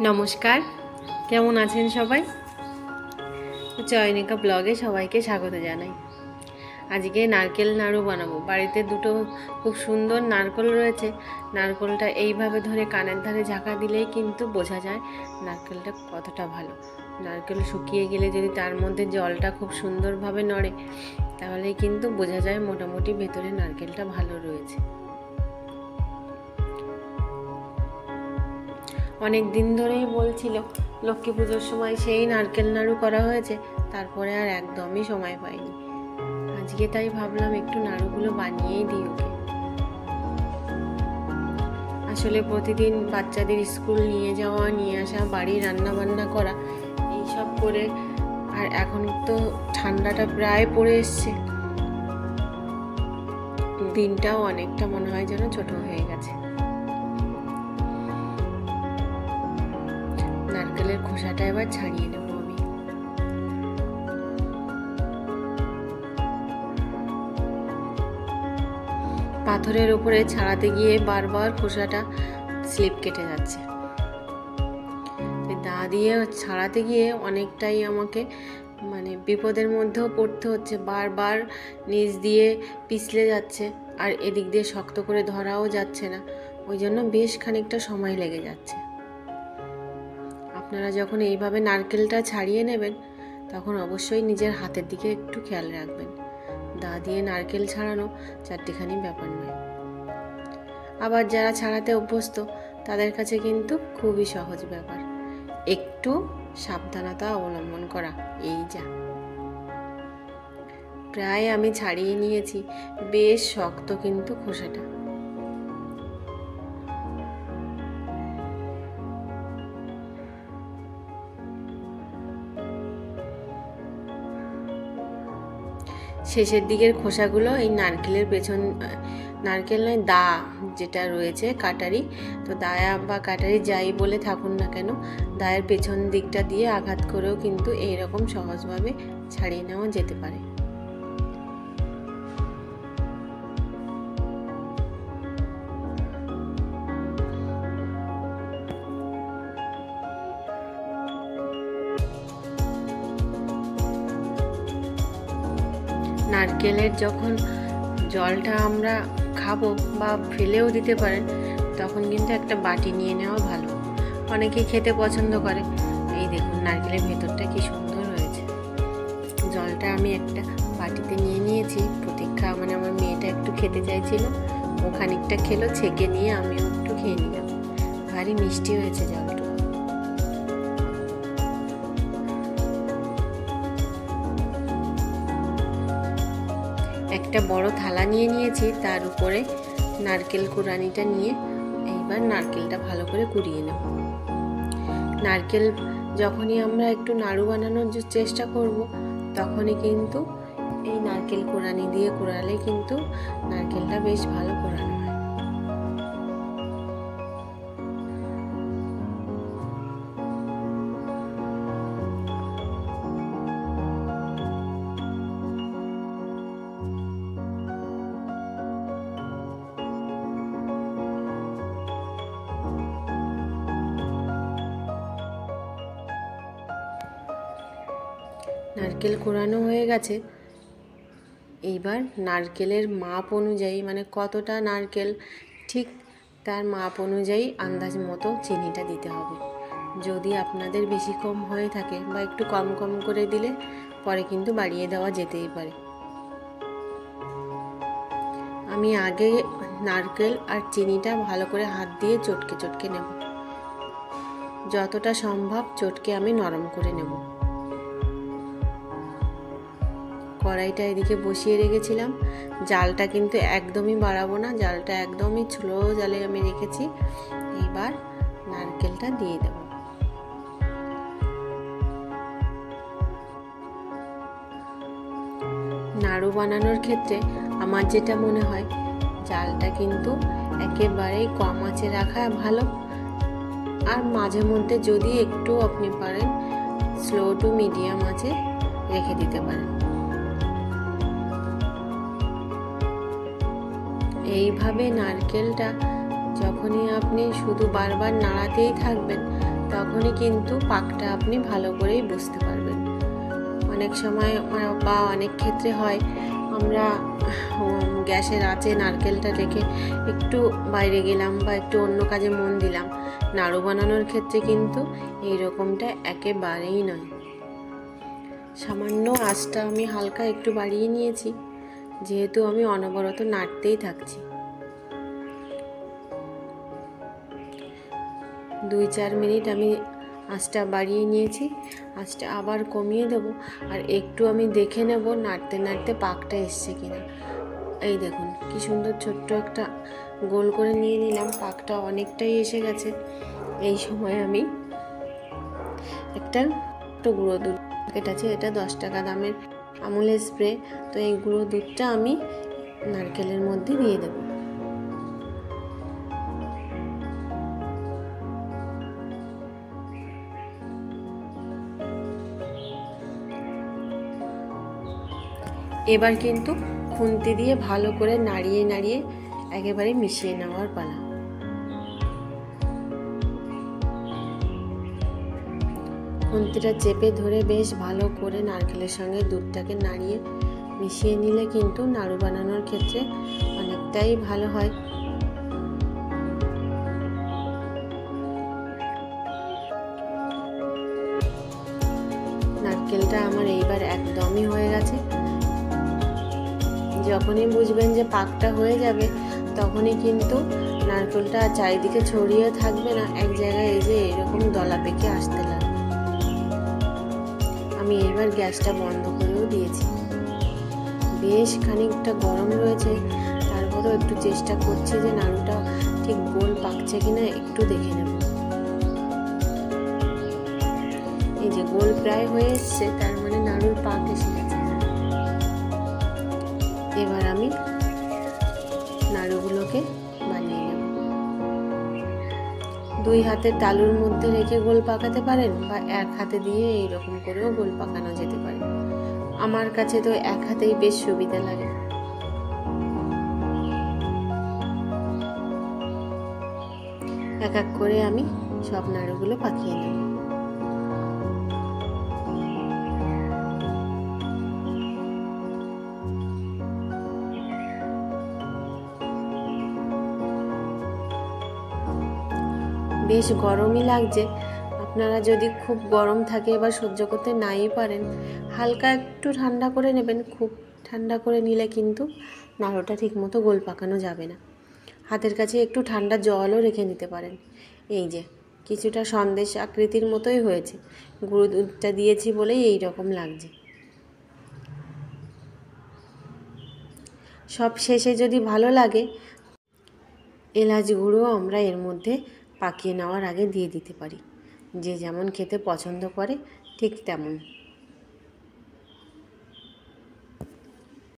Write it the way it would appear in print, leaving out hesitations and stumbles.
নমস্কার, কেমন আছেন সবাই? চয়নিকা ব্লগে সবাইকে স্বাগত জানাই। আজকে নারকেল নাড়ু বানাবো। বাড়িতে দুটো খুব সুন্দর নারকেল রয়েছে। নারকেলটা এইভাবে ধরে কানের ধারে ঝাঁকা দিলেই কিন্তু বোঝা যায় নারকেলটা কতটা ভালো। নারকেল শুকিয়ে গেলে যদি তার মধ্যে জলটা খুব সুন্দরভাবে নড়ে, তাহলে কিন্তু বোঝা যায় মোটামুটি ভেতরে নারকেলটা ভালো রয়েছে। অনেক দিন ধরেই বলছিল, লক্ষ্মী পুজোর সময় সেই নারকেল নাড়ু করা হয়েছে, তারপরে আর একদমই সময় পাইনি। আজকে তাই ভাবলাম একটু নাড়ুগুলো বানিয়েই দিই ওকে। আসলে প্রতিদিন বাচ্চাদের স্কুল নিয়ে যাওয়া, নিয়ে আসা, বাড়ি রান্না বান্না করা, এইসব করে, আর এখন তো ঠান্ডাটা প্রায় পড়ে এসছে, দিনটাও অনেকটা মনে হয় যেন ছোট হয়ে গেছে। নারকেলের খোসাটা এবার ছাড়িয়ে নেব আমি। পাথরের উপরে ছাড়াতে গিয়ে বারবার খোসাটা স্লিপ কেটে যাচ্ছে। দা দিয়ে ছাড়াতে গিয়ে অনেকটাই আমাকে বিপদের মধ্যেও পড়তে হচ্ছে। বারবার নিচ দিয়ে পিছলে যাচ্ছে, আর এদিক দিয়ে শক্ত করে ধরাও যাচ্ছে না, ওই জন্য বেশ খানিকটা সময় লেগে যাচ্ছে। আপনারা যখন এইভাবে নারকেলটা ছাড়িয়ে নেবেন, তখন অবশ্যই নিজের হাতের দিকে একটু খেয়াল রাখবেন। দা দিয়ে নারকেল ছাড়ানো চারটিখানি ব্যাপার নয়। আবার যারা ছাড়াতে অভ্যস্ত, তাদের কাছে কিন্তু খুবই সহজ ব্যাপার, একটু সাবধানতা অবলম্বন করা, এই যা। প্রায় আমি ছাড়িয়ে নিয়েছি, বেশ শক্ত কিন্তু খোসাটা। শেষের দিকের খোসাগুলো এই নারকেলের পেছন, নারকেল নয়, দা যেটা রয়েছে কাটারি, তো দায়া বা কাটারি যাই বলে থাকুন না কেন, দায়ের পেছন দিকটা দিয়ে আঘাত করেও কিন্তু এইরকম সহজভাবে ছাড়িয়ে নেওয়া যেতে পারে। নারকেলের যখন জলটা আমরা খাবো বা ফেলেও দিতে পারেন, তখন কিন্তু একটা বাটি নিয়ে নেওয়া ভালো। অনেকে খেতে পছন্দ করে। এই দেখুন নারকেলের ভেতরটা কি সুন্দর হয়েছে। জলটা আমি একটা বাটিতে নিয়ে নিয়েছি। প্রতীক্ষা আমার মেয়েটা একটু খেতে চাইছিল, ও খানিকটা খেলো, ছেঁকে নিয়ে আমিও একটু খেয়ে নিলাম। ভারী মিষ্টি হয়েছে জলটা। একটা বড় থালা নিয়ে নিয়েছি, তার উপরে নারকেল কুড়ানিটা নিয়ে এইবার নারকেলটা ভালো করে কুড়িয়ে নেব। নারকেল যখনই আমরা একটু নাড়ু বানানোর চেষ্টা করব, তখনই কিন্তু এই নারকেল কুড়ানি দিয়ে কুড়ালে কিন্তু নারকেলটা বেশ ভালো কুড়ানো হয়। নারকেল কোরানো হয়ে গেছে। এইবার নারকেলের মাপ অনুযায়ী, কতটা নারকেল, ঠিক তার মাপ অনুযায়ী আন্দাজ মতো চিনিটা দিতে হবে। যদি আপনাদের বেশি কম হয়ে থাকে বা একটু কম কম করে দিলে পরে কিন্তু বাড়িয়ে দেওয়া যেতেই পারে। আমি আগে নারকেল আর চিনিটা ভালো করে হাত দিয়ে চটকে চটকে নেব। যতটা সম্ভব চটকে আমি নরম করে নেব। কড়াইটা এদিকে বসিয়ে রেখেছিলাম। জালটা কিন্তু একদমই বাড়াবো না, জালটা একদমই স্লো জালে আমি রেখেছি। এবার নারকেলটা দিয়ে দেব। নাড়ু বানানোর ক্ষেত্রে আমার যেটা মনে হয়, জালটা কিন্তু একেবারেই কম আঁচে রাখা ভালো। আর মাঝে মধ্যে যদি একটু আপনি পারেন, স্লো টু মিডিয়াম আঁচে রেখে দিতে পারেন। এইভাবে নারকেলটা যখনই আপনি শুধু বারবার নাড়াতেই থাকবেন, তখনই কিন্তু পাকটা আপনি ভালো করেই বুঝতে পারবেন। অনেক সময় বা অনেক ক্ষেত্রে হয় আমরা গ্যাসের আঁচে নারকেলটা রেখে একটু বাইরে গেলাম বা একটু অন্য কাজে মন দিলাম, নাড়ু বানানোর ক্ষেত্রে কিন্তু এই রকমটা একেবারেই নয়। সামান্য আঁচটা আমি হালকা একটু বাড়িয়ে নিয়েছি, যেহেতু আমি অনবরত নাড়তেই থাকছি। 2-4 মিনিট আমি আঁচটা বাড়িয়ে নিয়েছি, আঁচটা আবার কমিয়ে দেব। আর একটু আমি দেখে নেব নাড়তে নাড়তে পাকটা এসছে কিনা। এই দেখুন কি সুন্দর ছোট্ট একটা গোল করে নিয়ে নিলাম, পাকটা অনেকটাই এসে গেছে। এই সময় আমি একটা গুঁড়ো দুধ প্যাকেট আছে, এটা 10 টাকা দামের আমুলের স্প্রে, তো এই গুঁড়ো দুধটা আমি নারকেলের মধ্যে দিয়ে দেব। এবার কিন্তু খুন্তি দিয়ে ভালো করে নাড়িয়ে নাড়িয়ে একেবারে মিশিয়ে নেওয়ার পালা। খুন্তিটা চেপে ধরে বেশ ভালো করে নারকেলের সঙ্গে দুধটাকে নাড়িয়ে মিশিয়ে নিলে কিন্তু নাড়ু বানানোর ক্ষেত্রে অনেকটাই ভালো হয়। নারকেলটা আমার এইবার একদমই হয়ে গেছে। যখনই বুঝবেন যে পাকটা হয়ে যাবে, তখনই কিন্তু নারকেলটা চারিদিকে ছড়িয়ে থাকবে না, এক জায়গায় এই যে এরকম দলা পেকে আসতে লাগবে। আমি এবার গ্যাসটা বন্ধ করেও দিয়েছি। বেশ খানিকটা গরম রয়েছে, তারপরেও একটু চেষ্টা করছি যে নাড়ুটা ঠিক গোল পাকছে কিনা একটু দেখে নেব। এই যে গোল প্রায় হয়ে এসছে, তার মানে নাড়ুর পাক এসে গেছে। এবার আমি নাড়ুগুলোকে বানিয়ে নেব। 2 হাতের তালুর মধ্যে রেখে গোল পাকাতে পারেন, বা 1 হাতে দিয়ে এইরকম করেও গোল পাকানো যেতে পারে। আমার কাছে তো 1 হাতেই বেশ সুবিধা লাগে। এক এক করে আমি সব নাড়ুগুলো পাকিয়ে নেব। বেশ গরমই লাগছে। আপনারা যদি খুব গরম থাকে বা সহ্য করতে নাই পারেন, হালকা একটু ঠান্ডা করে নেবেন। খুব ঠান্ডা করে নিলে কিন্তু নাড়ুটা ঠিকমতো গোল পাকানো যাবে না। হাতের কাছে একটু ঠান্ডা জলও রেখে নিতে পারেন। এই যে কিছুটা সন্দেশ আকৃতির মতোই হয়েছে, গুঁড়ো দুধটা দিয়েছি বলেই এই রকম লাগছে। সব শেষে যদি ভালো লাগে, এলাচ গুঁড়ো আমরা এর মধ্যে পাকিয়ে নেওয়ার আগে দিয়ে দিতে পারি। যে যেমন খেতে পছন্দ করে ঠিক তেমন।